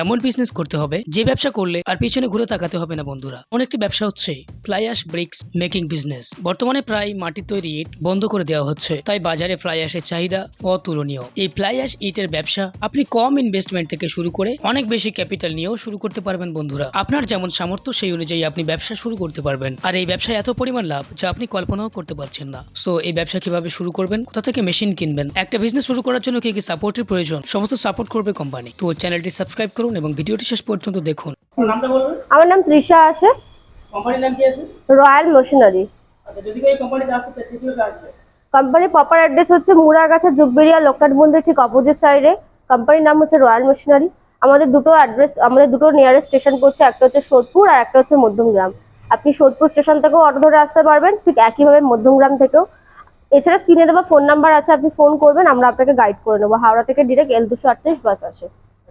এমন বিজনেস করতে হবে যে ব্যবসা করলে আর পিছনে ঘুরে তাকাতে হবে না বন্ধুরা। অনেকটি ব্যবসা হচ্ছে fly ash bricks making business. বর্তমানে প্রায় মাটি তৈরি ইট বন্ধ করে দেওয়া হচ্ছে, তাই বাজারে ফ্লাই অ্যাশের চাহিদা অতুলনীয়। এই ফ্লাই অ্যাশ ইটের ব্যবসা আপনি কম ইনভেস্টমেন্ট থেকে শুরু করে অনেক বেশি ক্যাপিটাল নিয়েও শুরু করতে পারবেন বন্ধুরা। আপনার যেমন সামর্থ্য সেই অনুযায়ী আপনি ব্যবসা শুরু করতে পারবেন। আর এই ব্যবসায় এত পরিমাণ লাভ যা আপনি কল্পনাও করতে পারছেন না। সো এই ব্যবসা কিভাবে শুরু করবেন, কোথা থেকে মেশিন কিনবেন, একটা বিজনেস শুরু করার জন্য কি কি সাপোর্টের প্রয়োজন, সমস্ত সাপোর্ট করবে কোম্পানি। তো চ্যানেলটি সাবস্ক্রাইব করুন এবং ভিডিওটি শেষ পর্যন্ত দেখুন। আমার নাম তৃষা আছে। কোম্পানির নাম কি আছে? Royal machinery. আচ্ছা, যদি কেউ এই কোম্পানিতে আসতে চায় কিভাবে আসবে? কোম্পানির প্রপার অ্যাড্রেস হচ্ছে মুড়াগাছা জুগবেরিয়া লোকনাথ মন্দির ঠিক অপোজিট সাইডে। কোম্পানির নাম হচ্ছে রয়্যাল মেশিনারি। আমাদের দুটো নিয়ারেস্ট স্টেশন পড়ছে, একটা হচ্ছে সোদপুর আর একটা হচ্ছে মধ্যমগ্রাম। আপনি সোদপুর স্টেশন থেকেও অটো ধরে আসতে পারবেন, ঠিক একইভাবে মধ্যমগ্রাম থেকেও। এছাড়া স্ক্রিনে দেওয়া ফোন নাম্বার আছে, আপনি ফোন করবেন, আমরা আপনাকে গাইড করে নেবো। হাওড়া থেকে ডিরেক্ট L238 বাস আছে।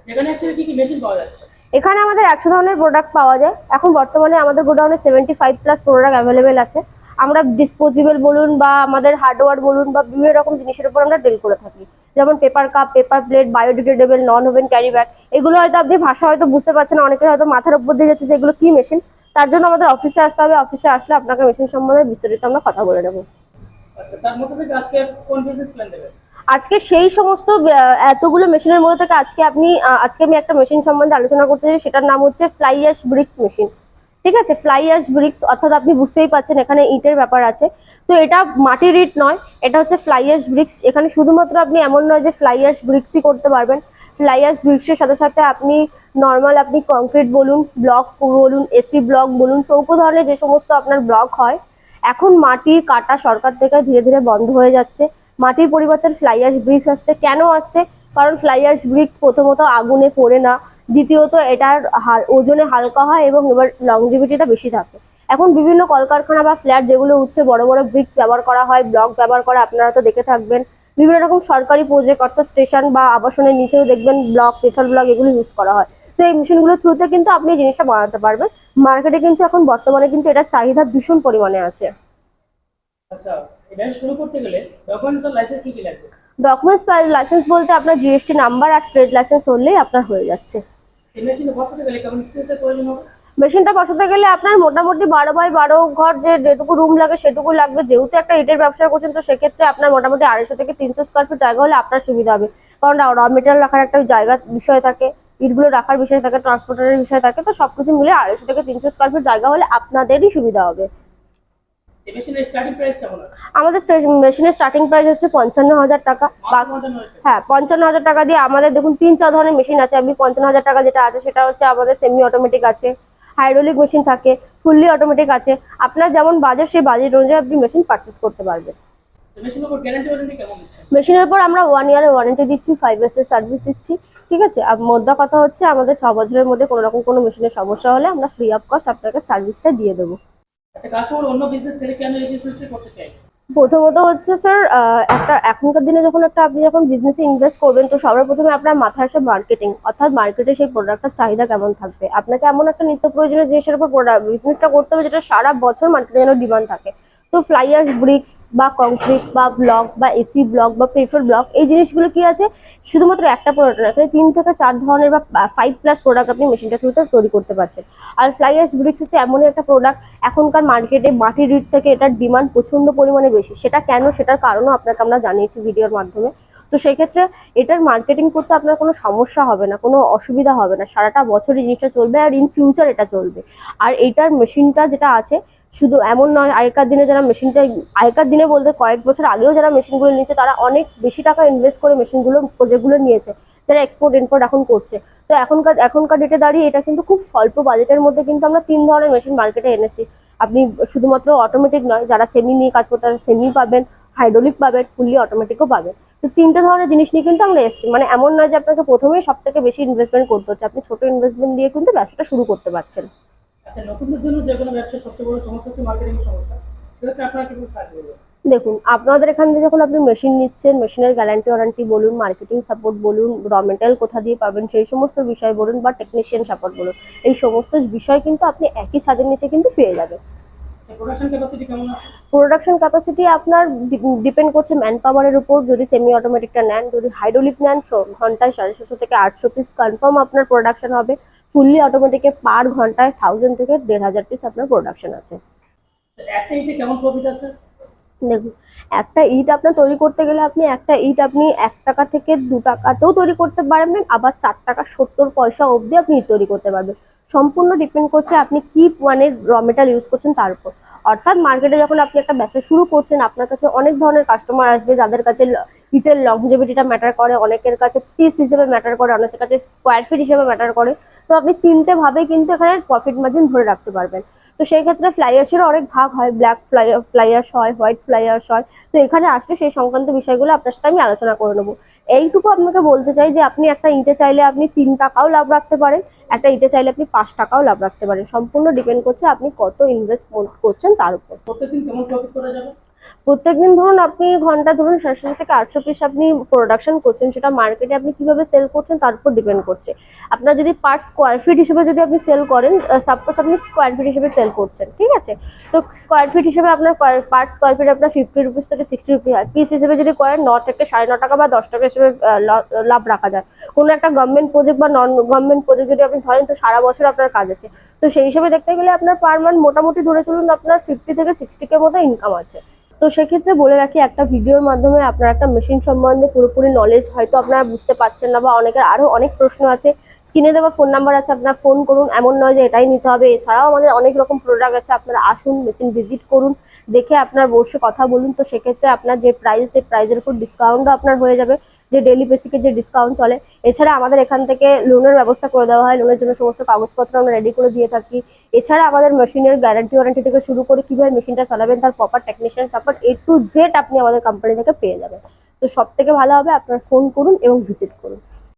সেখানে অ্যাকচুয়ালি কি কি মেশিন পাওয়া যাচ্ছে? এখানে আমাদের 100 ধরনের প্রোডাক্ট পাওয়া যায়। এখন বর্তমানে আমাদের গোডাউনে 75+ প্রোডাক্ট অ্যাভেলেবেল আছে। আমরা ডিসপোজেবল বলুন বা আমাদের হার্ডওয়্যার বলুন বা বিভিন্ন রকম জিনিসের উপর আমরা ডিল করে থাকি। যেমন paper cup, paper plate, biodegradable, non woven carry bag. এগুলো হয়তো আপনি ভাষা হয়তো বুঝতে পারছেন না, অনেকের হয়তো মাথার উপর দিয়ে যাচ্ছে যেগুলো কি মেশিন। তার জন্য আমাদের অফিসে আসতে হবে। অফিসে আসলে আপনাকে মেশিন সম্বন্ধে বিস্তারিত আমরা কথা বলে নেবো। আচ্ছা, তার মধ্যে থেকে আজকে কোন বিজনেস প্ল্যান দেবেন? আজকে সেই সমস্ত এতগুলো মেশিনের মধ্যে থেকে আজকে আমি একটা মেশিন সম্বন্ধে আলোচনা করতে চাই, সেটার নাম হচ্ছে ফ্লাই অ্যাশ ব্রিক্স মেশিন। ঠিক আছে, ফ্লাই অ্যাশ ব্রিক্স অর্থাৎ আপনি বুঝতেই পাচ্ছেন এখানে ইটের ব্যাপার আছে। তো এটা মাটির ইট নয়, এটা হচ্ছে ফ্লাই অ্যাশ ব্রিক্স। এখানে শুধুমাত্র আপনি এমন নয় যে ফ্লাই অ্যাশ ব্রিক্সই করতে পারবেন। ফ্লাই অ্যাশ ব্রিক্সের সাথে সাথে আপনি আপনি কংক্রিট বলুন, ব্লক বলুন, এসি ব্লক বলুন, চৌকো ধরনের যে সমস্ত আপনার ব্লক হয়। এখন মাটির কাটা সরকার থেকে ধীরে ধীরে বন্ধ হয়ে যাচ্ছে। মাটির পরিবর্তে ফ্লাই অ্যাশ ব্রিক্স আসছে। কেন আসছে? কারণ ফ্লাই অ্যাশ ব্রিক্স প্রথমত আগুনে পড়ে না, দ্বিতীয়ত এটার ওজনে হালকা হয় এবং এবার লংজিভিটিটা বেশি থাকে। এখন বিভিন্ন কলকারখানা বা ফ্ল্যাট যেগুলো উঠছে, বড় বড় ব্রিক্স ব্যবহার করা হয়, ব্লক ব্যবহার করা আপনারা তো দেখে থাকবেন। বিভিন্ন রকম সরকারি প্রজেক্ট অর্থাৎ স্টেশন বা আবাসনের নিচেও দেখবেন ব্লক, পেপার ব্লক এগুলো ইউজ করা হয়। তো এই মেশিনগুলোর থ্রুতে কিন্তু আপনি এই জিনিসটা বানাতে পারবেন। মার্কেটে কিন্তু এখন বর্তমানে কিন্তু এটার চাহিদা ভীষণ পরিমাণে আছে। আচ্ছা, এটা শুরু করতে গেলে ডকুমেন্টস আর লাইসেন্স কি কি লাগবে? ডকুমেন্টস লাইসেন্স বলতে আপনার জিএসটি নাম্বার আর ট্রেড লাইসেন্স হলেই আপনার হয়ে যাচ্ছে। এই মেশিনে বসাতে গেলে কেমন স্পেসের প্রয়োজন হবে? মেশিনটা বসাতে গেলে আপনার মোটামুটি 12x12 ঘর যেটুকু রুম লাগে সেটুকু লাগবে। যেহেতু একটা ইটের ব্যবসা করছেন, তো সেক্ষেত্রে আপনার মোটামুটি 250 থেকে 300 স্কোয়ার ফিট জায়গা হলে আপনার সুবিধা হবে। কারণ র মেটেরিয়াল রাখার একটা জায়গা বিষয় থাকে, ইটগুলো রাখার বিষয় থাকে, ট্রান্সপোর্টারের বিষয় থাকে। তো সবকিছু মিলে 250 থেকে 300 স্কোয়ার ফিট জায়গা হলে আপনাদেরই সুবিধা হবে। এই মেশিনের স্টার্টিং প্রাইস কেমন আছে? আমাদের মেশিনের স্টার্টিং প্রাইস হচ্ছে 55,000 টাকা। হ্যাঁ, 55,000 টাকা দিয়ে আমাদের দেখুন 3-4 ধরনের মেশিন আছে। আপনি 55,000 টাকা যেটা আছে সেটা হচ্ছে আমাদের সেমি অটোমেটিক আছে, হাইড্রোলিক মেশিন থাকে, ফুললি অটোমেটিক আছে। আপনার যেমন বাজেট সেই বাজেট অনুযায়ী আপনি মেশিন পারচেস করতে পারবেন। মেশিনের উপর গ্যারান্টি ওয়ারেন্টি কেমন দিচ্ছে? মেশিনের উপর আমরা 1 ইয়ারের ওয়ারেন্টি দিচ্ছি, 5 years সার্ভিস দিচ্ছি। ঠিক আছে, আর মোদ্দা কথা হচ্ছে আমাদের 6 বছরের মধ্যে কোনো রকম কোনো মেশিনের সমস্যা হলে আমরা ফ্রি অফ কস্ট আপনাকে সার্ভিসটা দিয়ে দেবো। আচ্ছা, কাস্টমার অন্য বিজনেস ছেড়ে কেন এই বিজনেসটা করতে চায়? প্রথমত হচ্ছে স্যার, এখনকার দিনে আপনি যখন বিজনেসে ইনভেস্ট করবেন, তো সবার প্রথমে আপনার মাথায় আসে মার্কেটিং, অর্থাৎ মার্কেটে সেই প্রোডাক্টের চাহিদা কেমন থাকবে। আপনাকে এমন একটা নিত্য প্রয়োজনীয় জিনিসের উপর বিজনেসটা করতে হবে যেটা সারা বছর মার্কেটে যেন ডিমান্ড থাকে। তো ফ্লাই অ্যাশ ব্রিক্স বা কংক্রিট বা ব্লক বা এসি ব্লক বা পেপার ব্লক, এই জিনিসগুলো কি আছে, শুধুমাত্র একটা প্রোডাক্ট না, এখানে 3 থেকে 4 ধরনের বা 5+ প্রোডাক্ট আপনি মেশিনটা থ্রুতে তৈরি করতে পারছেন। আর ফ্লাই অ্যাশ ব্রিক্স হচ্ছে এমনই একটা প্রোডাক্ট, এখনকার মার্কেটে মাটির ইট থেকে এটার ডিমান্ড প্রচন্ড পরিমাণে বেশি। সেটা কেন, সেটার কারণও আপনাকে আমরা জানিয়েছি ভিডিওর মাধ্যমে। তো সেক্ষেত্রে এটার মার্কেটিং করতে আপনার কোনো সমস্যা হবে না, কোনো অসুবিধা হবে না। সারাটা বছর এই জিনিসটা চলবে আর ইন ফিউচার এটা চলবে। আর এইটার মেশিনটা যেটা আছে, শুধু এমন নয়, আগেকার দিনে বলতে কয়েক বছর আগেও যারা মেশিনগুলো নিয়েছে তারা অনেক বেশি টাকা ইনভেস্ট করে প্রজেক্টগুলো নিয়েছে, যারা এক্সপোর্ট ইম্পোর্ট এখন করছে। তো এখনকার ডেটে দাঁড়িয়ে এটা কিন্তু খুব স্বল্প বাজেটের মধ্যে কিন্তু আমরা 3 ধরনের মেশিন মার্কেটে এনেছি। আপনি শুধুমাত্র অটোমেটিক নয়, যারা সেমি নিয়ে কাজ করতে তারা সেমি পাবেন, হাইড্রোলিক পাবেন, ফুললি অটোমেটিকও পাবেন। তো 3টে ধরনের জিনিস নিয়ে কিন্তু আমরা এসেছি। মানে এমন নয় যে আপনাকে প্রথমেই সব থেকে বেশি ইনভেস্টমেন্ট করতে হচ্ছে, আপনি ছোট ইনভেস্টমেন্ট দিয়ে কিন্তু ব্যবসাটা শুরু করতে পারছেন। আচ্ছা, নতুনদের জন্য যে কোনো ব্যবসার সবচেয়ে বড় সমস্যা হচ্ছে মার্কেটিং সমস্যা। সেক্ষেত্রে আপনারা কিভাবে সাহায্য করবেন? দেখুন, আপনাদের এখান থেকে যখন আপনি মেশিন নিচ্ছেন, মেশিনের গ্যারান্টি ওয়ারেন্টি বলুন, মার্কেটিং সাপোর্ট বলুন, র মেটেরিয়াল কোথা দিয়ে পাবেন সেই সমস্ত বিষয় বলুন, বা টেকনিশিয়ান সাপোর্ট বলুন, এই সমস্ত বিষয় কিন্তু আপনি একই ছাদের নিচে কিন্তু পেয়ে যাবেন। প্রোডাকশন ক্যাপাসিটি কেমন আছে? প্রোডাকশন ক্যাপাসিটি আপনার ডিপেন্ড করছে ম্যান পাওয়ারের উপর। যদি সেমি অটোমেটিকটা নেন, যদি হাইড্রোলিক নেন, ঘন্টায় 750 থেকে 800 পিস কনফার্ম আপনার প্রোডাকশন হবে। ফুললি অটোমেটিকে পার ঘন্টায় 1000 থেকে 1500 পিস আপনার প্রোডাকশন আছে। একটা ইটে কেমন প্রফিট আছে? দেখুন, একটা ইট আপনার তৈরি করতে গেলে একটা ইট আপনি 1 টাকা থেকে 2 টাকাতেও তৈরি করতে পারবেন, আবার 4 টাকা 70 পয়সা অবধি আপনি ইট তৈরি করতে পারবেন। সম্পূর্ণ ডিপেন্ড করছে আপনি কি মানে র মেটেরিয়াল ইউজ করছেন তার উপর। অর্থাৎ মার্কেটে যখন আপনি একটা ব্যবসা শুরু করছেন, আপনার কাছে অনেক ধরনের কাস্টমার আসবে, যাদের কাছে ইটের লংজেভিটিটা ম্যাটার করে, অনেকের কাছে পিস হিসেবে ম্যাটার করে, অনেকের কাছে স্কোয়ার ফিট হিসেবে ম্যাটার করে। তো আপনি তিনটে ভাবে কিন্তু এখানে প্রফিট মার্জিন ধরে রাখতে পারবেন। তো সেই ক্ষেত্রে ফ্লাই অ্যাশেরও অনেক ভাগ হয়, ব্ল্যাক ফ্লাই অ্যাশ হয়, হোয়াইট ফ্লাই অ্যাশ হয়। তো এখানে আসলে সেই সংক্রান্ত বিষয়গুলো আপনার সাথে আমি আলোচনা করে নেবো। এইটুকু আপনাকে বলতে চাই যে আপনি একটা ইটে চাইলে আপনি 3 টাকাও লাভ রাখতে পারেন, একটা ইটে চাইলে আপনি 5 টাকাও লাভ রাখতে পারেন। সম্পূর্ণ ডিপেন্ড করছে আপনি কত ইনভেস্ট করছেন তার উপর। প্রত্যেকদিন কেমন প্রফিট করা যাবে? প্রত্যেকদিন ধরুন আপনি ঘন্টা ধরুন 700 থেকে 800 পিস আপনি প্রোডাকশন করছেন, সেটা মার্কেটে আপনি কিভাবে সেল করছেন তার উপর ডিপেন্ড করছে। আপনার যদি পার স্কোয়ার ফিট হিসেবে যদি আপনি সেল করেন, সাপোজ আপনি স্কোয়ার ফিট হিসেবে সেল করছেন, ঠিক আছে, তো স্কোয়ার ফিট হিসেবে আপনার পার স্কোয়ার ফিট আপনার 50 রুপিস থেকে 60 রুপি হয়। পিস হিসেবে যদি করেন 9 থেকে 9.5 টাকা বা 10 টাকা হিসেবে লাভ রাখা যায়। কোনো একটা গভর্নমেন্ট প্রজেক্ট বা নন গভর্নমেন্ট প্রজেক্ট যদি আপনি ধরেন, তো সারা বছর আপনার কাজ আছে। তো সেই হিসেবে দেখতে গেলে আপনার পার মান্থ মোটামুটি ধরে চলুন আপনার 50 থেকে 60K মতো ইনকাম আছে। তো সেক্ষেত্রে বলে রাখি, একটা ভিডিওর মাধ্যমে আপনার একটা মেশিন সম্বন্ধে পুরোপুরি নলেজ হয়তো আপনারা বুঝতে পারছেন না, বা অনেকের আরো অনেক প্রশ্ন আছে। স্ক্রিনে দেওয়া ফোন নাম্বার আছে, আপনারা ফোন করুন। এমন নয় যে এটাই নিতে হবে, এছাড়াও আমাদের অনেক রকম প্রোডাক্ট আছে। আপনারা আসুন, মেশিন ভিজিট করুন, দেখে আপনার বসে কথা বলুন। তো সেক্ষেত্রে আপনার যে প্রাইসের উপর ডিসকাউন্টও আপনার হয়ে যাবে, যে ডেইলি বেসিকে যে ডিসকাউন্ট চলে। এছাড়া আমাদের এখান থেকে লোনের ব্যবস্থা করে দেওয়া হয়, লোনের জন্য সমস্ত কাগজপত্র আমরা রেডি করে দিয়ে থাকি। এছাড়া আমাদের মেশিনের গ্যারান্টি ওয়ারেন্টি থেকে শুরু করে কিভাবে মেশিনটা চালাবেন তার proper technician support A to Z আপনি আমাদের কোম্পানি থেকে পেয়ে যাবেন। তো সব থেকে ভালো হবে আপনারা ফোন করুন এবং ভিজিট করুন।